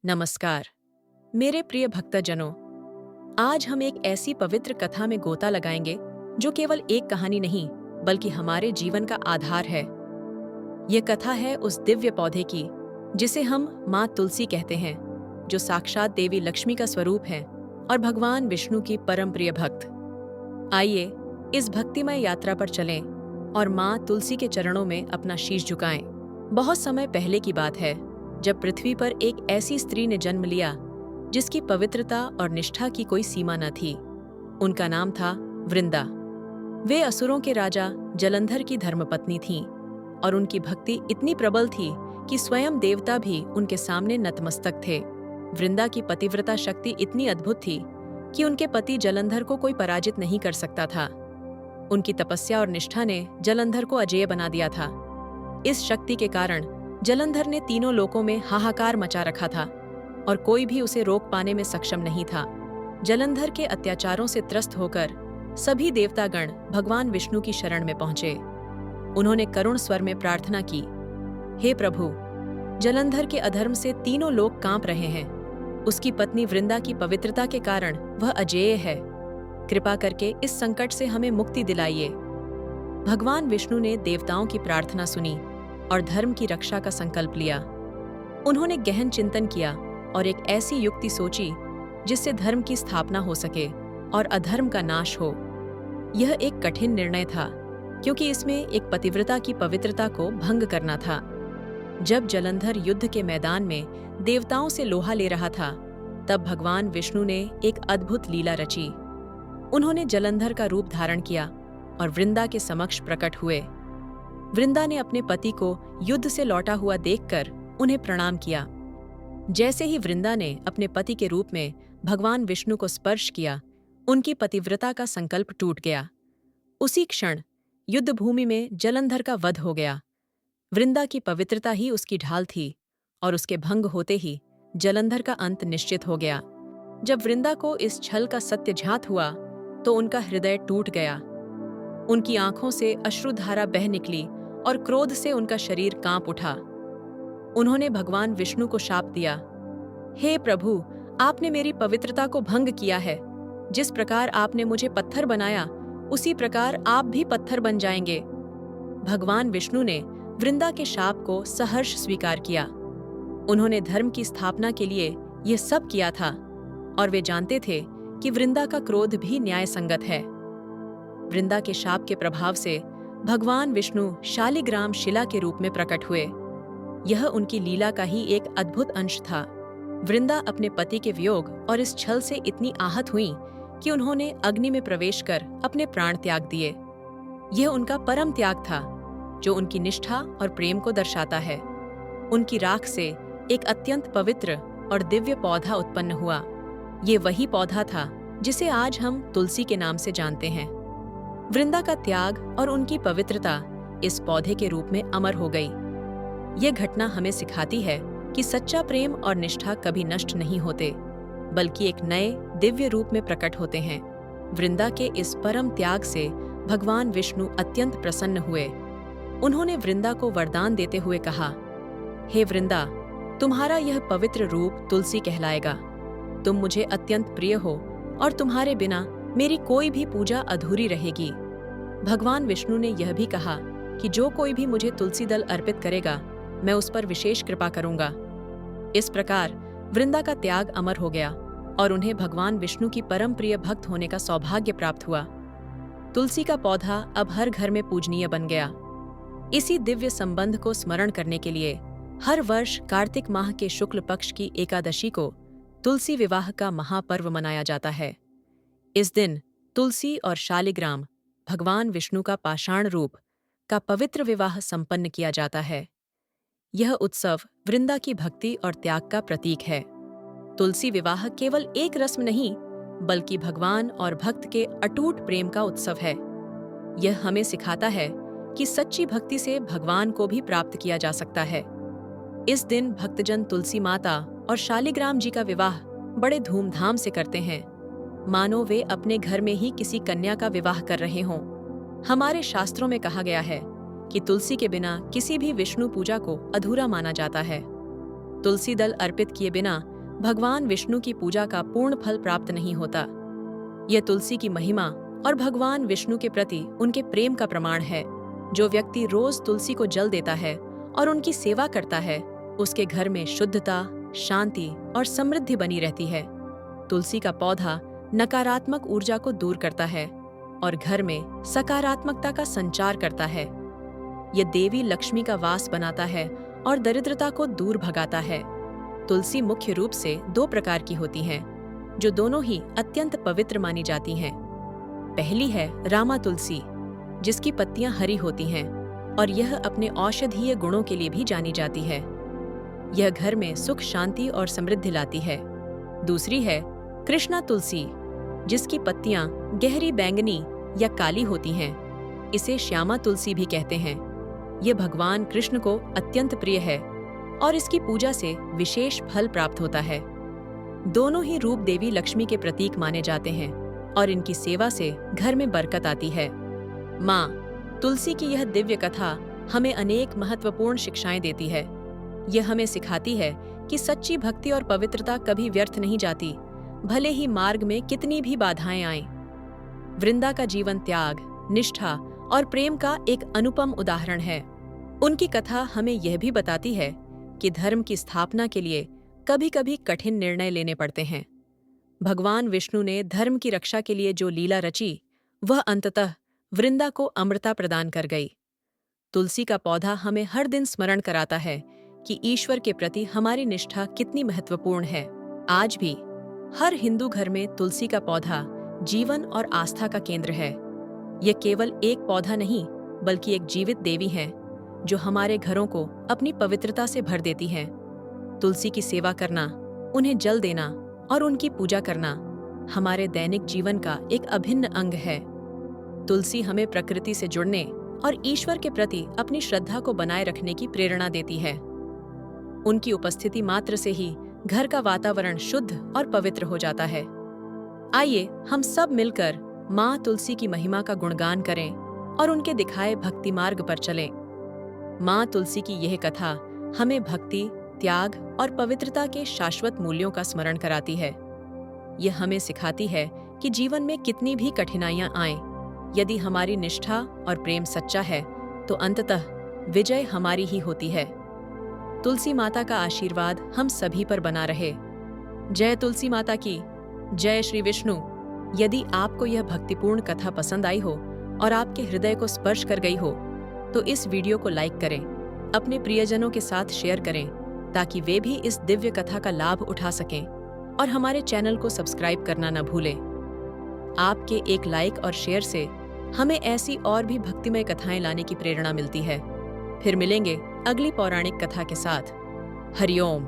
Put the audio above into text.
नमस्कार मेरे प्रिय भक्तजनों। आज हम एक ऐसी पवित्र कथा में गोता लगाएंगे जो केवल एक कहानी नहीं बल्कि हमारे जीवन का आधार है। ये कथा है उस दिव्य पौधे की जिसे हम माँ तुलसी कहते हैं, जो साक्षात देवी लक्ष्मी का स्वरूप है और भगवान विष्णु की परम प्रिय भक्त। आइए इस भक्तिमय यात्रा पर चलें और माँ तुलसी के चरणों में अपना शीश झुकाएं। बहुत समय पहले की बात है, जब पृथ्वी पर एक ऐसी स्त्री ने जन्म लिया जिसकी पवित्रता और निष्ठा की कोई सीमा न थी। उनका नाम था वृंदा। वे असुरों के राजा जलंधर की धर्मपत्नी थीं और उनकी भक्ति इतनी प्रबल थी कि स्वयं देवता भी उनके सामने नतमस्तक थे। वृंदा की पतिव्रता शक्ति इतनी अद्भुत थी कि उनके पति जलंधर को कोई पराजित नहीं कर सकता था। उनकी तपस्या और निष्ठा ने जलंधर को अजेय बना दिया था। इस शक्ति के कारण जलंधर ने तीनों लोकों में हाहाकार मचा रखा था और कोई भी उसे रोक पाने में सक्षम नहीं था। जलंधर के अत्याचारों से त्रस्त होकर सभी देवतागण भगवान विष्णु की शरण में पहुंचे। उन्होंने करुण स्वर में प्रार्थना की, हे प्रभु, जलंधर के अधर्म से तीनों लोग कांप रहे हैं। उसकी पत्नी वृंदा की पवित्रता के कारण वह अजेय है। कृपा करके इस संकट से हमें मुक्ति दिलाइए। भगवान विष्णु ने देवताओं की प्रार्थना सुनी और धर्म की रक्षा का संकल्प लिया। उन्होंने गहन चिंतन किया और एक ऐसी युक्ति सोची जिससे धर्म की स्थापना हो सके और अधर्म का नाश हो। यह एक कठिन निर्णय था, क्योंकि इसमें एक पतिव्रता की पवित्रता को भंग करना था। जब जलंधर युद्ध के मैदान में देवताओं से लोहा ले रहा था, तब भगवान विष्णु ने एक अद्भुत लीला रची। उन्होंने जलंधर का रूप धारण किया और वृंदा के समक्ष प्रकट हुए। वृंदा ने अपने पति को युद्ध से लौटा हुआ देखकर उन्हें प्रणाम किया। जैसे ही वृंदा ने अपने पति के रूप में भगवान विष्णु को स्पर्श किया, उनकी पतिव्रता का संकल्प टूट गया। उसी क्षण युद्ध भूमि में जलंधर का वध हो गया। वृंदा की पवित्रता ही उसकी ढाल थी और उसके भंग होते ही जलंधर का अंत निश्चित हो गया। जब वृंदा को इस छल का सत्य ज्ञात हुआ तो उनका हृदय टूट गया। उनकी आंखों से अश्रुधारा बह निकली और क्रोध से उनका शरीर कांप उठा। उन्होंने भगवान विष्णु को शाप दिया, हे प्रभु, आपने मेरी पवित्रता को भंग किया है। जिस प्रकार आपने मुझे पत्थर बनाया, उसी प्रकार आप भी पत्थर बन जाएंगे। भगवान विष्णु ने वृंदा के शाप को सहर्ष स्वीकार किया। उन्होंने धर्म की स्थापना के लिए यह सब किया था और वे जानते थे कि वृंदा का क्रोध भी न्याय संगत है। वृंदा के शाप के प्रभाव से भगवान विष्णु शालिग्राम शिला के रूप में प्रकट हुए। यह उनकी लीला का ही एक अद्भुत अंश था। वृंदा अपने पति के वियोग और इस छल से इतनी आहत हुई कि उन्होंने अग्नि में प्रवेश कर अपने प्राण त्याग दिए। यह उनका परम त्याग था, जो उनकी निष्ठा और प्रेम को दर्शाता है। उनकी राख से एक अत्यंत पवित्र और दिव्य पौधा उत्पन्न हुआ। ये वही पौधा था जिसे आज हम तुलसी के नाम से जानते हैं। वृंदा का त्याग और उनकी पवित्रता इस पौधे के रूप में अमर हो गई। यह घटना हमें सिखाती है कि सच्चा प्रेम और निष्ठा कभी नष्ट नहीं होते, बल्कि एक नए दिव्य रूप में प्रकट होते हैं। वृंदा के इस परम त्याग से भगवान विष्णु अत्यंत प्रसन्न हुए। उन्होंने वृंदा को वरदान देते हुए कहा, हे वृंदा, तुम्हारा यह पवित्र रूप तुलसी कहलाएगा। तुम मुझे अत्यंत प्रिय हो और तुम्हारे बिना मेरी कोई भी पूजा अधूरी रहेगी। भगवान विष्णु ने यह भी कहा कि जो कोई भी मुझे तुलसी दल अर्पित करेगा, मैं उस पर विशेष कृपा करूंगा। इस प्रकार वृंदा का त्याग अमर हो गया और उन्हें भगवान विष्णु की परम प्रिय भक्त होने का सौभाग्य प्राप्त हुआ। तुलसी का पौधा अब हर घर में पूजनीय बन गया। इसी दिव्य संबंध को स्मरण करने के लिए हर वर्ष कार्तिक माह के शुक्ल पक्ष की एकादशी को तुलसी विवाह का महापर्व मनाया जाता है। इस दिन तुलसी और शालिग्राम, भगवान विष्णु का पाषाण रूप, का पवित्र विवाह संपन्न किया जाता है। यह उत्सव वृंदा की भक्ति और त्याग का प्रतीक है। तुलसी विवाह केवल एक रस्म नहीं, बल्कि भगवान और भक्त के अटूट प्रेम का उत्सव है। यह हमें सिखाता है कि सच्ची भक्ति से भगवान को भी प्राप्त किया जा सकता है। इस दिन भक्तजन तुलसी माता और शालिग्राम जी का विवाह बड़े धूमधाम से करते हैं, मानो वे अपने घर में ही किसी कन्या का विवाह कर रहे हों। हमारे शास्त्रों में कहा गया है कि तुलसी के बिना किसी भी विष्णु पूजा को अधूरा माना जाता है। तुलसी दल अर्पित किए बिना भगवान विष्णु की पूजा का पूर्ण फल प्राप्त नहीं होता। यह तुलसी की महिमा और भगवान विष्णु के प्रति उनके प्रेम का प्रमाण है। जो व्यक्ति रोज तुलसी को जल देता है और उनकी सेवा करता है, उसके घर में शुद्धता, शांति और समृद्धि बनी रहती है। तुलसी का पौधा नकारात्मक ऊर्जा को दूर करता है और घर में सकारात्मकता का संचार करता है। यह देवी लक्ष्मी का वास बनाता है और दरिद्रता को दूर भगाता है। तुलसी मुख्य रूप से 2 प्रकार की होती हैं, जो दोनों ही अत्यंत पवित्र मानी जाती हैं। पहली है रामा तुलसी, जिसकी पत्तियां हरी होती हैं और यह अपने औषधीय गुणों के लिए भी जानी जाती है। यह घर में सुख, शांति और समृद्धि लाती है। दूसरी है कृष्णा तुलसी, जिसकी पत्तियां गहरी बैंगनी या काली होती हैं। इसे श्यामा तुलसी भी कहते हैं। यह भगवान कृष्ण को अत्यंत प्रिय है और इसकी पूजा से विशेष फल प्राप्त होता है। दोनों ही रूप देवी लक्ष्मी के प्रतीक माने जाते हैं और इनकी सेवा से घर में बरकत आती है। माँ तुलसी की यह दिव्य कथा हमें अनेक महत्वपूर्ण शिक्षाएं देती है। यह हमें सिखाती है कि सच्ची भक्ति और पवित्रता कभी व्यर्थ नहीं जाती, भले ही मार्ग में कितनी भी बाधाएं आएं। वृंदा का जीवन त्याग, निष्ठा और प्रेम का एक अनुपम उदाहरण है। उनकी कथा हमें यह भी बताती है कि धर्म की स्थापना के लिए कभी-कभी कठिन निर्णय लेने पड़ते हैं। भगवान विष्णु ने धर्म की रक्षा के लिए जो लीला रची, वह अंततः वृंदा को अमरता प्रदान कर गई। तुलसी का पौधा हमें हर दिन स्मरण कराता है कि ईश्वर के प्रति हमारी निष्ठा कितनी महत्वपूर्ण है। आज भी हर हिंदू घर में तुलसी का पौधा जीवन और आस्था का केंद्र है। यह केवल एक पौधा नहीं, बल्कि एक जीवित देवी है, जो हमारे घरों को अपनी पवित्रता से भर देती है। तुलसी की सेवा करना, उन्हें जल देना और उनकी पूजा करना हमारे दैनिक जीवन का एक अभिन्न अंग है। तुलसी हमें प्रकृति से जुड़ने और ईश्वर के प्रति अपनी श्रद्धा को बनाए रखने की प्रेरणा देती है। उनकी उपस्थिति मात्र से ही घर का वातावरण शुद्ध और पवित्र हो जाता है। आइए हम सब मिलकर माँ तुलसी की महिमा का गुणगान करें और उनके दिखाए भक्ति मार्ग पर चलें। माँ तुलसी की यह कथा हमें भक्ति, त्याग और पवित्रता के शाश्वत मूल्यों का स्मरण कराती है। यह हमें सिखाती है कि जीवन में कितनी भी कठिनाइयां आएं, यदि हमारी निष्ठा और प्रेम सच्चा है तो अंततः विजय हमारी ही होती है। तुलसी माता का आशीर्वाद हम सभी पर बना रहे। जय तुलसी माता की, जय श्री विष्णु। यदि आपको यह भक्तिपूर्ण कथा पसंद आई हो और आपके हृदय को स्पर्श कर गई हो, तो इस वीडियो को लाइक करें, अपने प्रियजनों के साथ शेयर करें, ताकि वे भी इस दिव्य कथा का लाभ उठा सकें, और हमारे चैनल को सब्सक्राइब करना न भूलें। आपके एक लाइक और शेयर से हमें ऐसी और भी भक्तिमय कथाएं लाने की प्रेरणा मिलती है। फिर मिलेंगे अगली पौराणिक कथा के साथ। हरिओम।